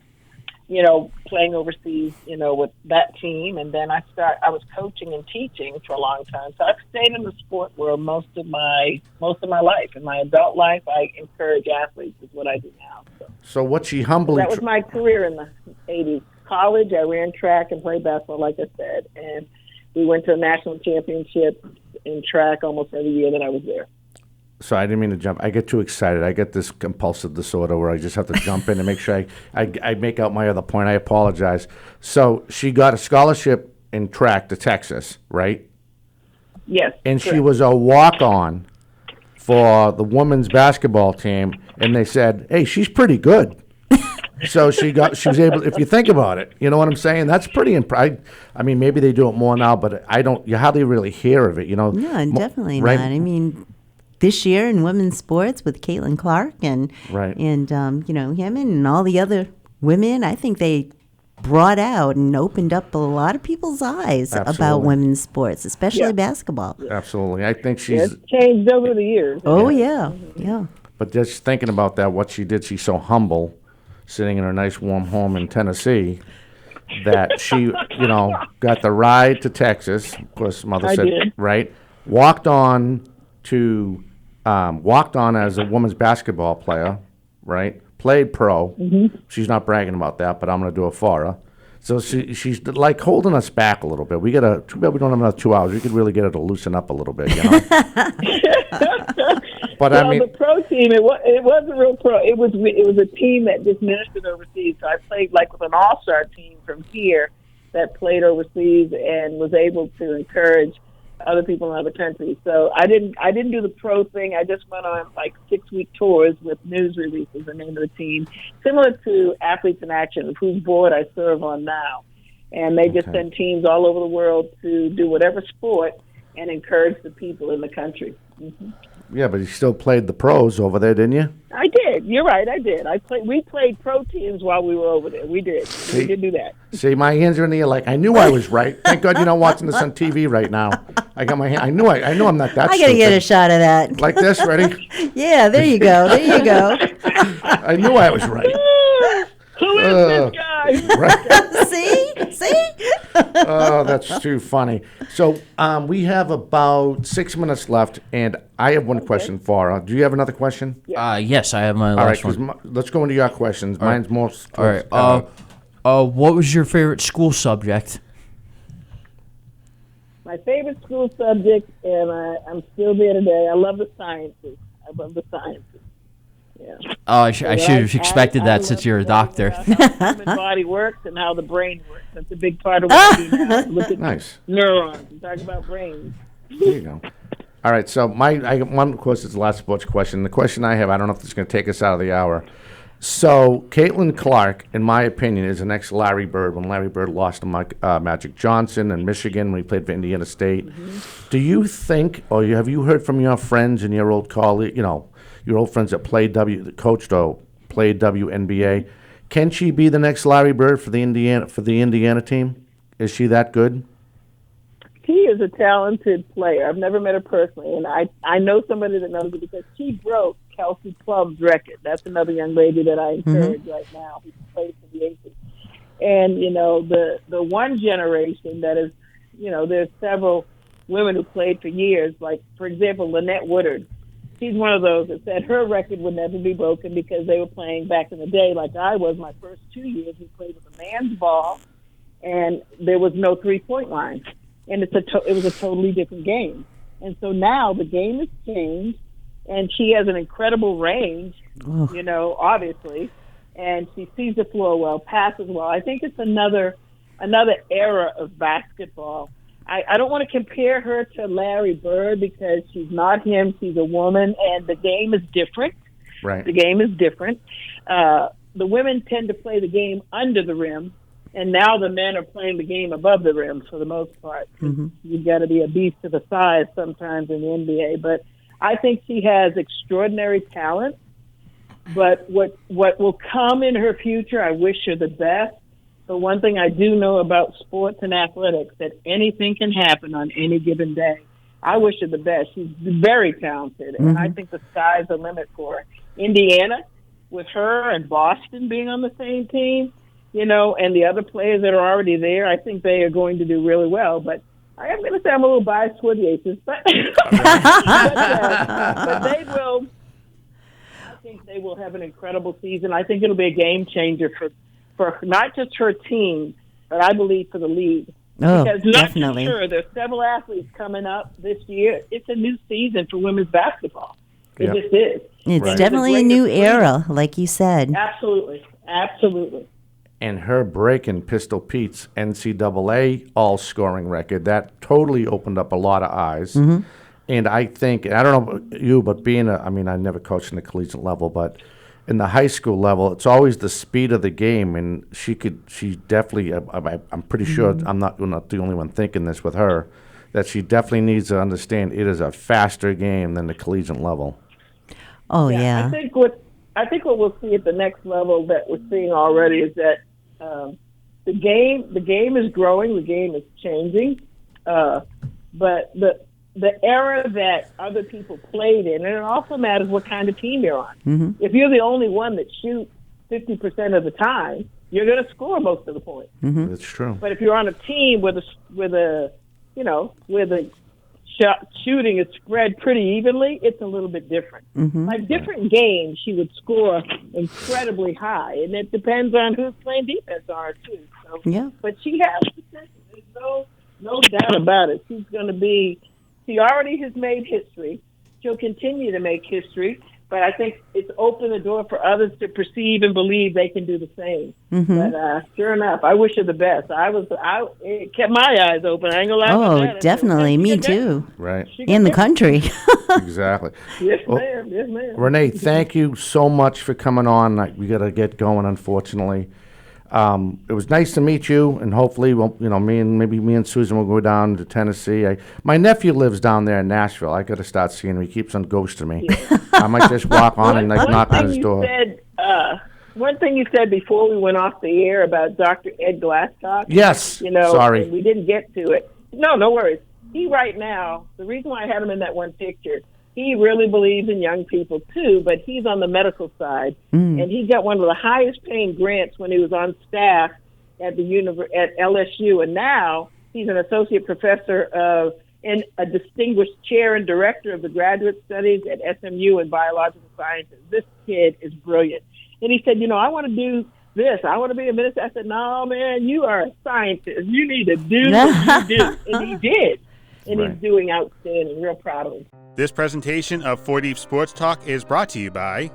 playing overseas, with that team. And then I was coaching and teaching for a long time. So I've stayed in the sport world most of my life. In my adult life, I encourage athletes is what I do now. So what she humbly... That was my career in the 80s. College, I ran track and played basketball, like I said, and we went to a national championship in track almost every year that I was there. So I didn't mean to jump. I get too excited. I get this compulsive disorder where I just have to jump in and make sure I make out my other point. I apologize. So she got a scholarship in track to Texas, right? Yes. And correct. She was a walk-on for the women's basketball team, and they said, "Hey, she's pretty good." So she was able. If you think about it, you know what I'm saying. That's pretty impressive. I mean, maybe they do it more now, but you hardly really hear of it. You know, No, definitely right? not. I mean, this year in women's sports with Caitlin Clark and Right. and him and all the other women, I think they brought out and opened up a lot of people's eyes about Absolutely. women's sports, especially Yeah. basketball. Absolutely, I think she's. It's changed over the years. Oh yeah, yeah. But just thinking about that, what she did, she's so humble, sitting in her nice warm home in Tennessee, that she, got the ride to Texas. Of course, mother I said, did. right? Walked on as a women's basketball player, right? Played pro. Mm-hmm. She's not bragging about that, but I'm going to do it for her. So she's like holding us back a little bit. Too bad we don't have another 2 hours. We could really get her to loosen up a little bit, But Well, I mean, the pro team, it wasn't real pro. It was a team that just ministered overseas. So I played like with an all-star team from here that played overseas and was able to encourage other people in other countries. So I didn't do the pro thing. I just went on like 6-week tours with news releases, the name of the team, similar to Athletes in Action, whose board I serve on now. And they just send teams all over the world to do whatever sport and encourage the people in the country. Mm-hmm. yeah, but you still played the pros over there, didn't you? I did. You're right. I did. We played pro teams while we were over there. We did. We did do that. See, my hands are in the air. Like I knew I was right. Thank God you're not watching this on TV right now. I got my hand. I know I'm not that. I gotta get a shot of that. Like this, ready? Yeah, there you go. There you go. I knew I was right. Who is this guy? Right. See? Oh, that's too funny. So we have about 6 minutes left, and I have one question for her. Do you have another question? Yes, I have my All right, last 'cause one. let's go into your questions. Mine's more. All right. What was your favorite school subject? My favorite school subject, and I'm still there today. I love the sciences. Yeah. Oh, I should have expected I that love since you're a learning doctor. about how the human body works and how the brain works. That's a big part of what I do now. Look at Nice. neurons and talk about brains. There you go. All right, so I got one, of course, it's the last sports question. The question I have, I don't know if it's going to take us out of the hour. So Caitlin Clark, in my opinion, is the next Larry Bird. When Larry Bird lost to Magic Johnson in Michigan when he played for Indiana State. Mm-hmm. Do you think, or have you heard from your friends and your old colleague, your old friends that that coached or played WNBA, can she be the next Larry Bird for the Indiana team? Is she that good? She is a talented player. I've never met her personally, and I know somebody that knows her because she broke Kelsey Plum's record. That's another young lady that I encourage right now who plays for the Aces. And, the one generation that is, there's several women who played for years, like, for example, Lynette Woodard. She's one of those that said her record would never be broken because they were playing back in the day like I was. My first 2 years, we played with a man's ball, and there was no three-point line. And it was a totally different game. And so now the game has changed, and she has an incredible range, obviously, and she sees the floor well, passes well. I think it's another era of basketball. I don't want to compare her to Larry Bird because she's not him. She's a woman, and the game is different. Right. The game is different. The women tend to play the game under the rim, and now the men are playing the game above the rim for the most part. Mm-hmm. You've got to be a beast of the size sometimes in the NBA. But I think she has extraordinary talent. But what will come in her future, I wish her the best. But one thing I do know about sports and athletics, that anything can happen on any given day. I wish her the best. She's very talented, and I think the sky's the limit for her. Indiana, with her and Boston being on the same team, and the other players that are already there, I think they are going to do really well. But I am going to say I'm a little biased toward the Aces, but they will. I think they will have an incredible season. I think it'll be a game changer for not just her team, but I believe for the league. Oh, because not definitely. just her, there's several athletes coming up this year. It's a new season for women's basketball. It just is. It's definitely a new era, like you said. Absolutely. And her breaking Pistol Pete's NCAA all-scoring record, that totally opened up a lot of eyes. And I think, and I don't know about you, but I never coached in the collegiate level, but in the high school level, it's always the speed of the game, and she definitely, I'm pretty sure, I'm not the only one thinking this with her, that she definitely needs to understand it is a faster game than the collegiate level. Oh, yeah. I think what we'll see at the next level that we're seeing already is that the game is growing, the game is changing, but the era that other people played in, and it also matters what kind of team you're on. Mm-hmm. If you're the only one that shoots 50% of the time, you're going to score most of the points. Mm-hmm. That's true. But if you're on a team where the shooting is spread pretty evenly, it's a little bit different. Mm-hmm. Like different games, she would score incredibly high, and it depends on who's playing defense on her too. So, Yeah. But she has potential. There's no doubt about it. She's going to be. She already has made history. She'll continue to make history. But I think it's opened the door for others to perceive and believe they can do the same. Mm-hmm. But sure enough, I wish her the best. It kept my eyes open. I ain't gonna lie about that. Definitely. Me too. Right. In the country. Exactly. Yes, ma'am. Yes, ma'am. Renee, thank you so much for coming on. We got to get going, unfortunately. It was nice to meet you, and hopefully, me and Susan will go down to Tennessee. My nephew lives down there in Nashville. I got to start seeing him. He keeps on ghosting me. I might just walk on and knock on his door. One thing you said before we went off the air about Dr. Ed Glasscock. Yes. Sorry. And we didn't get to it. No worries. He right now, the reason why I had him in that one picture, he really believes in young people too, but he's on the medical side, and he got one of the highest paying grants when he was on staff at at LSU, and now he's an associate professor and a distinguished chair and director of the graduate studies at SMU in biological sciences. This kid is brilliant, and he said, I want to do this. I want to be a minister. I said, no, man, you are a scientist. You need to do what you do, and he did. And he's doing outstanding. Real proud of him. This presentation of 4 Deep Sports Talk is brought to you by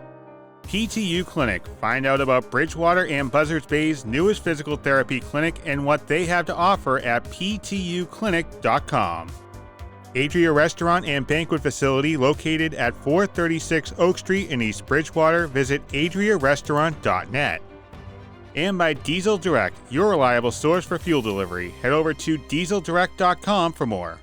PTU Clinic. Find out about Bridgewater and Buzzards Bay's newest physical therapy clinic and what they have to offer at ptuclinic.com. Adria Restaurant and Banquet Facility located at 436 Oak Street in East Bridgewater. Visit adriarestaurant.net. And by Diesel Direct, your reliable source for fuel delivery. Head over to dieseldirect.com for more.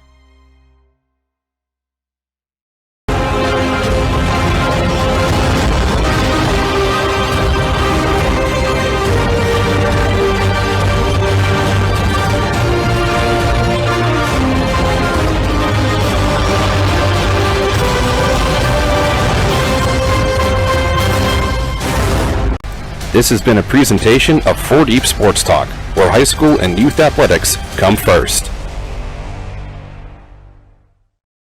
This has been a presentation of 4 Deep Sports Talk, where high school and youth athletics come first.